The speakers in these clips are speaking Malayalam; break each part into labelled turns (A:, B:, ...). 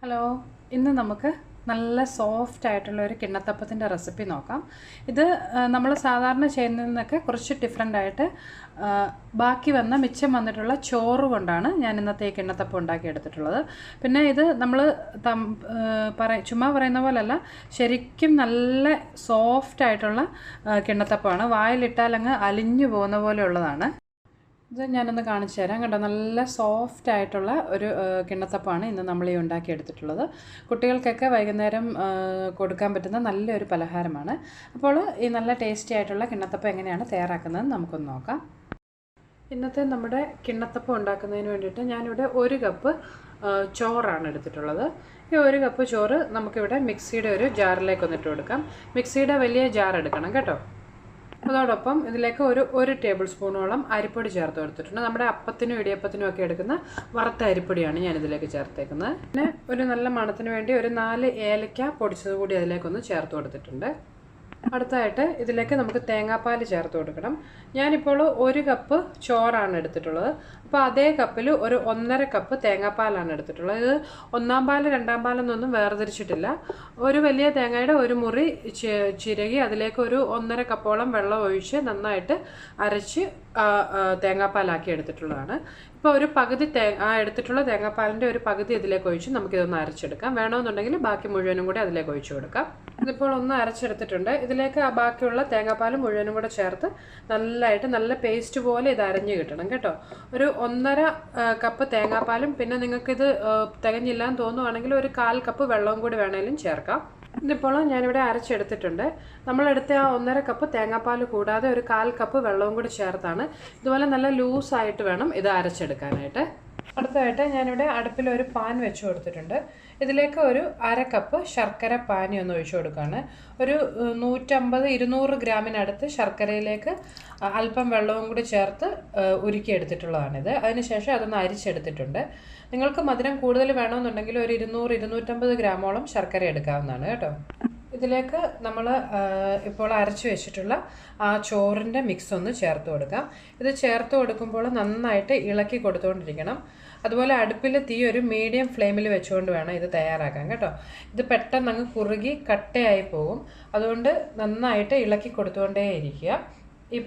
A: ഹലോ, ഇന്ന് നമുക്ക് നല്ല സോഫ്റ്റ് ആയിട്ടുള്ള ഒരു കിണ്ണത്തപ്പത്തിൻ്റെ റെസിപ്പി നോക്കാം. ഇത് നമ്മൾ സാധാരണ ചെയ്യുന്നതിനൊക്കെ കുറച്ച് ഡിഫറെൻ്റ് ആയിട്ട് ബാക്കി വന്ന മിച്ചം വന്നിട്ടുള്ള ചോറ് കൊണ്ടാണ് ഞാൻ ഇന്നത്തെ ഈ കിണ്ണത്തപ്പം ഉണ്ടാക്കിയെടുത്തിട്ടുള്ളത്. പിന്നെ ഇത് നമ്മൾ ചുമ്മാ പറയുന്ന പോലല്ല, ശരിക്കും നല്ല സോഫ്റ്റ് ആയിട്ടുള്ള കിണ്ണത്തപ്പമാണ്. വായിലിട്ടാൽ അങ്ങ് അലിഞ്ഞു പോകുന്ന പോലെയുള്ളതാണ്. ഇത് ഞാനൊന്ന് കാണിച്ചു തരാം. കണ്ടോ, നല്ല സോഫ്റ്റ് ആയിട്ടുള്ള ഒരു കിണ്ണത്തപ്പമാണ് ഇന്ന് നമ്മൾ ഈ ഉണ്ടാക്കിയെടുത്തിട്ടുള്ളത്. കുട്ടികൾക്കൊക്കെ വൈകുന്നേരം കൊടുക്കാൻ പറ്റുന്ന നല്ലൊരു പലഹാരമാണ്. അപ്പോൾ ഈ നല്ല ടേസ്റ്റി ആയിട്ടുള്ള കിണ്ണത്തപ്പം എങ്ങനെയാണ് തയ്യാറാക്കുന്നതെന്ന് നമുക്കൊന്ന് നോക്കാം. ഇന്നത്തെ നമ്മുടെ കിണ്ണത്തപ്പം ഉണ്ടാക്കുന്നതിന് വേണ്ടിയിട്ട് ഞാനിവിടെ 1 കപ്പ് ചോറാണ് എടുത്തിട്ടുള്ളത്. ഈ 1 കപ്പ് ചോറ് നമുക്കിവിടെ മിക്സിയുടെ ഒരു ജാറിലേക്ക് ഒന്നിട്ട് കൊടുക്കാം. മിക്സിയുടെ വലിയ ജാർ എടുക്കണം കേട്ടോ. അതോടൊപ്പം ഇതിലേക്ക് ഒരു ടേബിൾ സ്പൂണോളം അരിപ്പൊടി ചേർത്ത് കൊടുത്തിട്ടുണ്ട്. നമ്മുടെ അപ്പത്തിനും ഇടിയപ്പത്തിനും ഒക്കെ എടുക്കുന്ന വറുത്ത അരിപ്പൊടിയാണ് ഞാനിതിലേക്ക് ചേർത്തേക്കുന്നത്. പിന്നെ ഒരു നല്ല മണത്തിന് വേണ്ടി ഒരു 4 ഏലക്ക പൊടിച്ചത് കൂടി അതിലേക്കൊന്ന് ചേർത്ത് കൊടുത്തിട്ടുണ്ട്. അടുത്തായിട്ട് ഇതിലേക്ക് നമുക്ക് തേങ്ങാപ്പാൽ ചേർത്ത് കൊടുക്കണം. ഞാനിപ്പോൾ 1 കപ്പ് ചോറാണ് എടുത്തിട്ടുള്ളത്. അപ്പോൾ അതേ കപ്പിൽ ഒരു 1.5 കപ്പ് തേങ്ങാപ്പാലാണ് എടുത്തിട്ടുള്ളത്. ഇത് 1-ാം പാൽ 2-ാം പാലെന്നൊന്നും വേർതിരിച്ചിട്ടില്ല. ഒരു വലിയ തേങ്ങയുടെ ഒരു മുറി ചിരകി അതിലേക്ക് ഒരു 1.5 കപ്പോളം വെള്ളം ഒഴിച്ച് നന്നായിട്ട് അരച്ച് തേങ്ങാപ്പാലാക്കി എടുത്തിട്ടുള്ളതാണ്. ഇപ്പോൾ ഒരു പകുതി എടുത്തിട്ടുള്ള തേങ്ങാപ്പാലിൻ്റെ ഒരു പകുതി ഇതിലേക്ക് ഒഴിച്ച് നമുക്കിതൊന്ന് അരച്ചെടുക്കാം. വേണമെന്നുണ്ടെങ്കിൽ ബാക്കി മുഴുവനും കൂടി അതിലേക്ക് ഒഴിച്ചു കൊടുക്കാം. ഇതിപ്പോൾ ഒന്ന് അരച്ചെടുത്തിട്ടുണ്ട്. ഇതിലേക്ക് ബാക്കിയുള്ള തേങ്ങാപ്പാൽ മുഴുവനും കൂടെ ചേർത്ത് നല്ല പേസ്റ്റ് പോലെ ഇത് അരഞ്ഞ് കിട്ടണം കേട്ടോ. ഒരു 1.5 കപ്പ് തേങ്ങാപ്പാലും പിന്നെ നിങ്ങൾക്കിത് തികഞ്ഞില്ലാന്ന് തോന്നുവാണെങ്കിൽ ഒരു 1/4 കപ്പ് വെള്ളവും കൂടി വേണമെങ്കിലും ചേർക്കാം. ഇതിപ്പോൾ ഞാനിവിടെ അരച്ചെടുത്തിട്ടുണ്ട്. നമ്മളെടുത്ത ആ 1.5 കപ്പ് തേങ്ങാപ്പാൽ കൂടാതെ ഒരു 1/4 കപ്പ് വെള്ളവും കൂടി ചേർത്താണ് ഇതുപോലെ നല്ല ലൂസായിട്ട് വേണം ഇത് അരച്ചെടുക്കാനായിട്ട്. അടുത്തതായിട്ട് ഞാനിവിടെ അടുപ്പിൽ ഒരു പാൻ വെച്ച് കൊടുത്തിട്ടുണ്ട്. ഇതിലേക്ക് ഒരു 1/2 കപ്പ് ശർക്കര പാനി ഒന്ന് ഒഴിച്ചു കൊടുക്കുകയാണ്. ഒരു 150-200 ഗ്രാമിനടുത്ത് ശർക്കരയിലേക്ക് അല്പം വെള്ളവും കൂടി ചേർത്ത് ഉരുക്കിയെടുത്തിട്ടുള്ളതാണിത്. അതിനുശേഷം അതൊന്ന് അരിച്ചെടുത്തിട്ടുണ്ട്. നിങ്ങൾക്ക് മധുരം കൂടുതൽ വേണമെന്നുണ്ടെങ്കിൽ ഒരു 200-250 ഗ്രാമോളം ശർക്കര എടുക്കാവുന്നതാണ് കേട്ടോ. ഇതിലേക്ക് നമ്മൾ ഇപ്പോൾ അരച്ച് വെച്ചിട്ടുള്ള ആ ചോറിൻ്റെ മിക്സ് ഒന്ന് ചേർത്ത് കൊടുക്കാം. ഇത് ചേർത്ത് കൊടുക്കുമ്പോൾ നന്നായിട്ട് ഇളക്കി കൊടുത്തുകൊണ്ടിരിക്കണം. അതുപോലെ അടുപ്പിൽ തീ ഒരു മീഡിയം ഫ്ലെയിമിൽ വെച്ചുകൊണ്ട് വേണം ഇത് തയ്യാറാക്കാൻ കേട്ടോ. ഇത് പെട്ടെന്ന് അങ്ങ് കുറുകി കട്ടയായി പോകും. അതുകൊണ്ട് നന്നായിട്ട് ഇളക്കി കൊടുത്തുകൊണ്ടേ ഇരിക്കുക. ഈ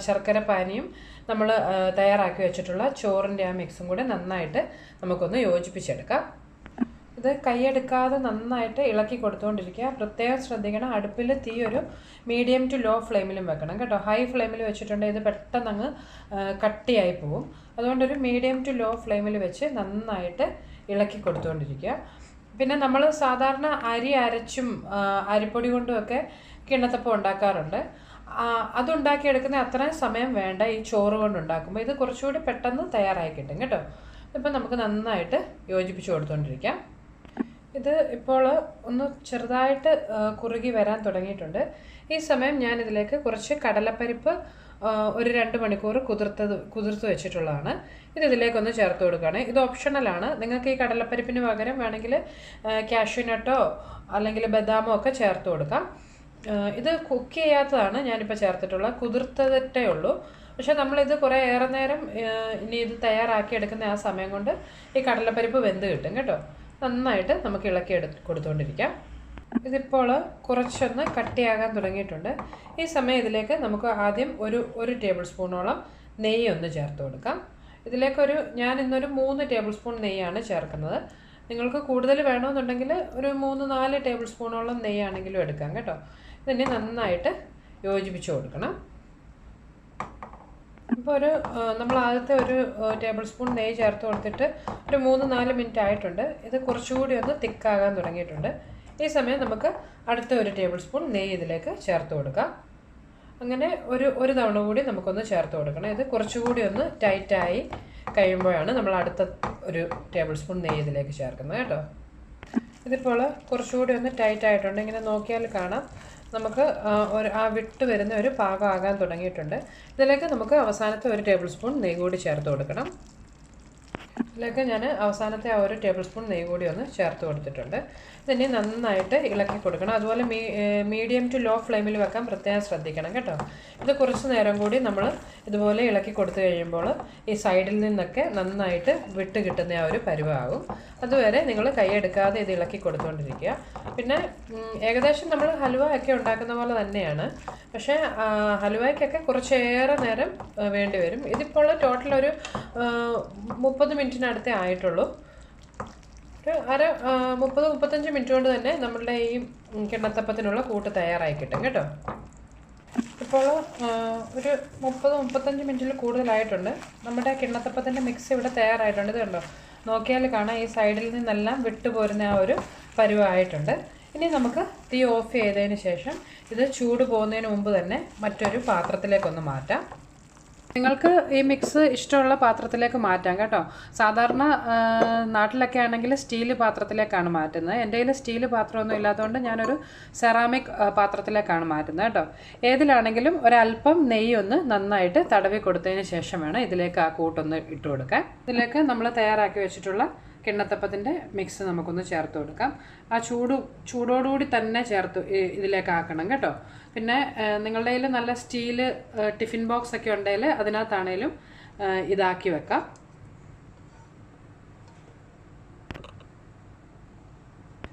A: ശർക്കര പാനിയും നമ്മൾ തയ്യാറാക്കി വെച്ചിട്ടുള്ള ചോറിൻ്റെ ആ മിക്സും കൂടെ നന്നായിട്ട് നമുക്കൊന്ന് യോജിപ്പിച്ചെടുക്കാം. ഇത് കൈയെടുക്കാതെ നന്നായിട്ട് ഇളക്കി കൊടുത്തുകൊണ്ടിരിക്കുക. പ്രത്യേകം ശ്രദ്ധിക്കണം, അടുപ്പിൽ തീ ഒരു മീഡിയം ടു ലോ ഫ്ലെയിമിലും വെക്കണം കേട്ടോ. ഹൈ ഫ്ലെയിമിൽ വെച്ചിട്ടുണ്ടെങ്കിൽ ഇത് പെട്ടെന്ന് അങ്ങ് കട്ടിയായി പോവും. അതുകൊണ്ടൊരു മീഡിയം ടു ലോ ഫ്ലെയിമിൽ വെച്ച് നന്നായിട്ട് ഇളക്കി കൊടുത്തുകൊണ്ടിരിക്കുക. പിന്നെ നമ്മൾ സാധാരണ അരി അരച്ചും അരിപ്പൊടി കൊണ്ടുമൊക്കെ കിണ്ണത്തപ്പം ഉണ്ടാക്കാറുണ്ട്. അതുണ്ടാക്കിയെടുക്കുന്ന അത്രയും സമയം വേണ്ട ഈ ചോറ് കൊണ്ടുണ്ടാക്കുമ്പോൾ. ഇത് കുറച്ചുകൂടി പെട്ടെന്ന് തയ്യാറായി കിട്ടും കേട്ടോ. ഇപ്പം നമുക്ക് നന്നായിട്ട് യോജിപ്പിച്ച് കൊടുത്തുകൊണ്ടിരിക്കാം. ഇത് ഇപ്പോൾ ഒന്ന് ചെറുതായിട്ട് കുറുകി വരാൻ തുടങ്ങിയിട്ടുണ്ട്. ഈ സമയം ഞാനിതിലേക്ക് കുറച്ച് കടലപ്പരിപ്പ് ഒരു 2 മണിക്കൂർ കുതിർത്ത് വെച്ചിട്ടുള്ളതാണ്. ഇതിലേക്കൊന്ന് ചേർത്ത് കൊടുക്കുകയാണ്. ഇത് ഓപ്ഷണലാണ്. നിങ്ങൾക്ക് ഈ കടലപ്പരിപ്പിന് പകരം വേണമെങ്കിൽ കാഷ്യൂനട്ടോ അല്ലെങ്കിൽ ബദാമോ ഒക്കെ ചേർത്ത് കൊടുക്കാം. ഇത് കുക്ക് ചെയ്യാത്തതാണ് ഞാനിപ്പോൾ ചേർത്തിട്ടുള്ളത്. കുതിർത്തതേ ഉള്ളൂ. പക്ഷേ നമ്മളിത് കുറേ ഏറെ നേരം ഇനി ഇത് തയ്യാറാക്കി എടുക്കുന്ന ആ സമയം കൊണ്ട് ഈ കടലപ്പരിപ്പ് വെന്ത് കിട്ടും കേട്ടോ. നന്നായിട്ട് നമുക്ക് ഇളക്കി കൊടുത്തുകൊണ്ടിരിക്കാം. ഇതിപ്പോൾ കുറച്ചൊന്ന് കട്ടിയാകാൻ തുടങ്ങിയിട്ടുണ്ട്. ഈ സമയം ഇതിലേക്ക് നമുക്ക് ആദ്യം ഒരു ടേബിൾ സ്പൂണോളം നെയ്യ് ഒന്ന് ചേർത്ത് കൊടുക്കാം. ഞാൻ ഇന്നൊരു 3 ടേബിൾ സ്പൂൺ നെയ്യാണ് ചേർക്കുന്നത്. നിങ്ങൾക്ക് കൂടുതൽ വേണമെന്നുണ്ടെങ്കിൽ ഒരു 3-4 ടേബിൾ സ്പൂണോളം നെയ്യാണെങ്കിലും എടുക്കാം കേട്ടോ. ഇതിനെ നന്നായിട്ട് യോജിപ്പിച്ച് കൊടുക്കണം. ഇപ്പോൾ നമ്മൾ ആദ്യത്തെ ഒരു ടേബിൾ സ്പൂൺ നെയ്യ് ചേർത്ത് കൊടുത്തിട്ട് ഒരു 3-4 മിനിറ്റ് ആയിട്ടുണ്ട്. ഇത് കുറച്ചുകൂടി ഒന്ന് തിക്കാകാൻ തുടങ്ങിയിട്ടുണ്ട്. ഈ സമയം നമുക്ക് അടുത്ത ഒരു ടേബിൾ സ്പൂൺ നെയ്യ് ഇതിലേക്ക് ചേർത്ത് കൊടുക്കാം. അങ്ങനെ ഒരു തവണ കൂടി നമുക്കൊന്ന് ചേർത്ത് കൊടുക്കണം. ഇത് കുറച്ചുകൂടി ഒന്ന് ടൈറ്റായി കഴിയുമ്പോഴാണ് നമ്മൾ അടുത്ത ഒരു ടേബിൾ സ്പൂൺ നെയ്യ് ഇതിലേക്ക് ചേർക്കുന്നത് കേട്ടോ. ഇതിപ്പോൾ കുറച്ചുകൂടി ഒന്ന് ടൈറ്റായിട്ടുണ്ട്. ഇങ്ങനെ നോക്കിയാൽ കാണാം നമുക്ക് ആ വിട്ട് വരുന്ന ഒരു പാകമാകാൻ തുടങ്ങിയിട്ടുണ്ട്. ഇതിലേക്ക് നമുക്ക് അവസാനത്തെ ഒരു ടേബിൾ സ്പൂൺ നെയ്യ് കൂടി ചേർത്ത് കൊടുക്കണം. ഇതിലേക്ക് ഞാൻ അവസാനത്തെ ആ 1 ടേബിൾ സ്പൂൺ നെയ്യ് കൂടി ഒന്ന് ചേർത്ത് കൊടുത്തിട്ടുണ്ട്. ഇതിനെ നന്നായിട്ട് ഇളക്കി കൊടുക്കണം. അതുപോലെ മീഡിയം ടു ലോ ഫ്ലെയിമിൽ വെക്കാൻ പ്രത്യേകം ശ്രദ്ധിക്കണം കേട്ടോ. ഇത് കുറച്ച് നേരം കൂടി നമ്മൾ ഇതുപോലെ ഇളക്കി കൊടുത്തു കഴിയുമ്പോൾ ഈ സൈഡിൽ നിന്നൊക്കെ നന്നായിട്ട് വിട്ട് കിട്ടുന്ന ആ ഒരു പരുവാകും. അതുവരെ നിങ്ങൾ കൈയെടുക്കാതെ ഇത് ഇളക്കി കൊടുത്തുകൊണ്ടിരിക്കുക. പിന്നെ ഏകദേശം നമ്മൾ ഹലുവ ഒക്കെ ഉണ്ടാക്കുന്ന പോലെ തന്നെയാണ്. പക്ഷേ ഹലുവയ്ക്കൊക്കെ കുറച്ചേറെ നേരം വേണ്ടി വരും. ഇതിപ്പോൾ ടോട്ടൽ ഒരു 30 മിനിറ്റിനടുത്തേ ആയിട്ടുള്ളൂ. ഒരു 30-35 മിനിറ്റ് കൊണ്ട് തന്നെ നമ്മളുടെ ഈ കിണ്ണത്തപ്പത്തിനുള്ള കൂട്ട് തയ്യാറായി കിട്ടും കേട്ടോ. ഇപ്പോൾ ഒരു 30-35 മിനിറ്റിൽ കൂടുതലായിട്ടുണ്ട്. നമ്മുടെ കിണ്ണത്തപ്പത്തിൻ്റെ മിക്സ് ഇവിടെ തയ്യാറായിട്ടുണ്ട്. ഇത് കണ്ടോ, നോക്കിയാൽ കാണാം ഈ സൈഡിൽ നിന്നെല്ലാം വിട്ടുപോരുന്ന ആ ഒരു പരുവായിട്ടുണ്ട്. ഇനി നമുക്ക് തീ ഓഫ് ചെയ്തതിന് ശേഷം ഇത് ചൂട് പോകുന്നതിന് മുമ്പ് തന്നെ മറ്റൊരു പാത്രത്തിലേക്കൊന്ന് മാറ്റാം. നിങ്ങൾക്ക് ഈ മിക്സ് ഇഷ്ടമുള്ള പാത്രത്തിലേക്ക് മാറ്റാം കേട്ടോ. സാധാരണ നാട്ടിലൊക്കെ ആണെങ്കിൽ സ്റ്റീൽ പാത്രത്തിലേക്കാണ് മാറ്റുന്നത്. എൻ്റെ കയ്യിൽ സ്റ്റീൽ പാത്രമൊന്നും ഇല്ലാത്തതുകൊണ്ട് ഞാനൊരു സെറാമിക് പാത്രത്തിലേക്കാണ് മാറ്റുന്നത് കേട്ടോ. ഏതിലാണെങ്കിലും ഒരല്പം നെയ്യൊന്ന് നന്നായിട്ട് തടവി കൊടുത്തതിന് ശേഷം വേണം ഇതിലേക്ക് ആ കൂട്ടൊന്ന് ഇട്ട് കൊടുക്കാൻ. ഇതിലേക്ക് നമ്മൾ തയ്യാറാക്കി വെച്ചിട്ടുള്ള കിണ്ണത്തപ്പത്തിൻ്റെ മിക്സ് നമുക്കൊന്ന് ചേർത്ത് കൊടുക്കാം. ആ ചൂടോടുകൂടി തന്നെ ഇതിലേക്ക് ആക്കണം കേട്ടോ. പിന്നെ നിങ്ങളുടെ കയ്യിൽ നല്ല സ്റ്റീല് ടിഫിൻ ബോക്സ് ഒക്കെ ഉണ്ടെങ്കിൽ അതിനകത്താണേലും ഇതാക്കി വെക്കാം.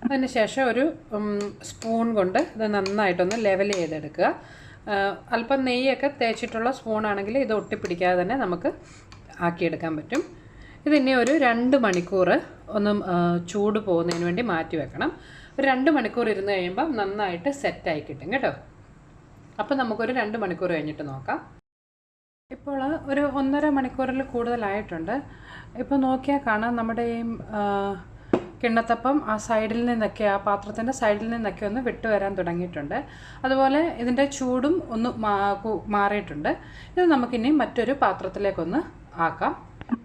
A: അതിന് ശേഷം ഒരു സ്പൂൺ കൊണ്ട് ഇത് നന്നായിട്ടൊന്ന് ലെവൽ ചെയ്തെടുക്കുക. അല്പം നെയ്യൊക്കെ തേച്ചിട്ടുള്ള സ്പൂണാണെങ്കിൽ ഇത് ഒട്ടിപ്പിടിക്കാതെ തന്നെ നമുക്ക് ആക്കിയെടുക്കാൻ പറ്റും. ഇതിനെ ഒരു 2 മണിക്കൂർ ഒന്ന് ചൂട് പോകുന്നതിന് വേണ്ടി മാറ്റി വെക്കണം. ഒരു 2 മണിക്കൂർ ഇരുന്ന് കഴിയുമ്പോൾ നന്നായിട്ട് സെറ്റായി കിട്ടും കേട്ടോ. അപ്പോൾ നമുക്കൊരു 2 മണിക്കൂർ കഴിഞ്ഞിട്ട് നോക്കാം. ഇപ്പോൾ ഒരു 1.5 മണിക്കൂറിൽ കൂടുതലായിട്ടുണ്ട്. ഇപ്പോൾ നോക്കിയാൽ കാണാം നമ്മുടെ ഈ കിണ്ണത്തപ്പം ആ സൈഡിൽ നിന്നൊക്കെ, ആ പാത്രത്തിൻ്റെ സൈഡിൽ നിന്നൊക്കെ ഒന്ന് വിട്ട് വരാൻ തുടങ്ങിയിട്ടുണ്ട്. അതുപോലെ ഇതിൻ്റെ ചൂടും ഒന്ന് മാറിയിട്ടുണ്ട്. ഇത് നമുക്കിനി മറ്റൊരു പാത്രത്തിലേക്കൊന്ന് ആക്കാം.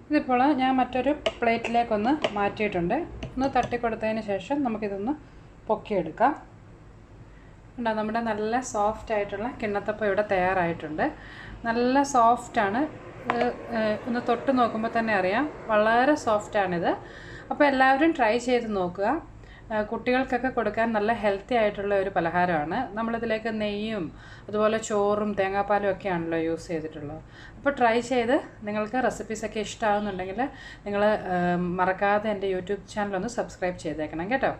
A: ഇതിപ്പോൾ ഞാൻ മറ്റൊരു പ്ലേറ്റിലേക്കൊന്ന് മാറ്റിയിട്ടുണ്ട്. ഒന്ന് തട്ടിക്കൊടുത്തതിന് ശേഷം നമുക്കിതൊന്ന് പൊക്കിയെടുക്കാം. നമ്മുടെ നല്ല സോഫ്റ്റ് ആയിട്ടുള്ള കിണ്ണത്തപ്പം ഇവിടെ തയ്യാറായിട്ടുണ്ട്. നല്ല സോഫ്റ്റാണ്. ഒന്ന് തൊട്ട് നോക്കുമ്പോൾ തന്നെ അറിയാം, വളരെ സോഫ്റ്റാണിത്. അപ്പോൾ എല്ലാവരും ട്രൈ ചെയ്ത് നോക്കുക. കുട്ടികൾക്കൊക്കെ കൊടുക്കാൻ നല്ല ഹെൽത്തി ആയിട്ടുള്ള ഒരു പലഹാരമാണ്. നമ്മളിതിലേക്ക് നെയ്യും അതുപോലെ ചോറും തേങ്ങാപ്പാലും ഒക്കെ ആണല്ലോ യൂസ് ചെയ്തിട്ടുള്ളത്. അപ്പോൾ ട്രൈ ചെയ്ത് നിങ്ങൾക്ക് റെസിപ്പീസൊക്കെ ഇഷ്ടമാകുന്നുണ്ടെങ്കിൽ നിങ്ങൾ മറക്കാതെ എൻ്റെ യൂട്യൂബ് ചാനലൊന്ന് സബ്സ്ക്രൈബ് ചെയ്തേക്കണം കേട്ടോ.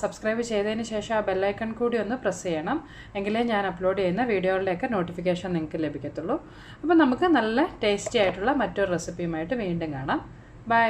A: സബ്സ്ക്രൈബ് ചെയ്തതിന് ശേഷം ആ ബെല്ലൈക്കൺ കൂടി ഒന്ന് പ്രസ് ചെയ്യണം. എങ്കിലേ ഞാൻ അപ്ലോഡ് ചെയ്യുന്ന വീഡിയോകളുടെയൊക്കെ നോട്ടിഫിക്കേഷൻ നിങ്ങൾക്ക് ലഭിക്കത്തുള്ളൂ. അപ്പോൾ നമുക്ക് നല്ല ടേസ്റ്റി ആയിട്ടുള്ള മറ്റൊരു റെസിപ്പിയുമായിട്ട് വീണ്ടും കാണാം. ബൈ.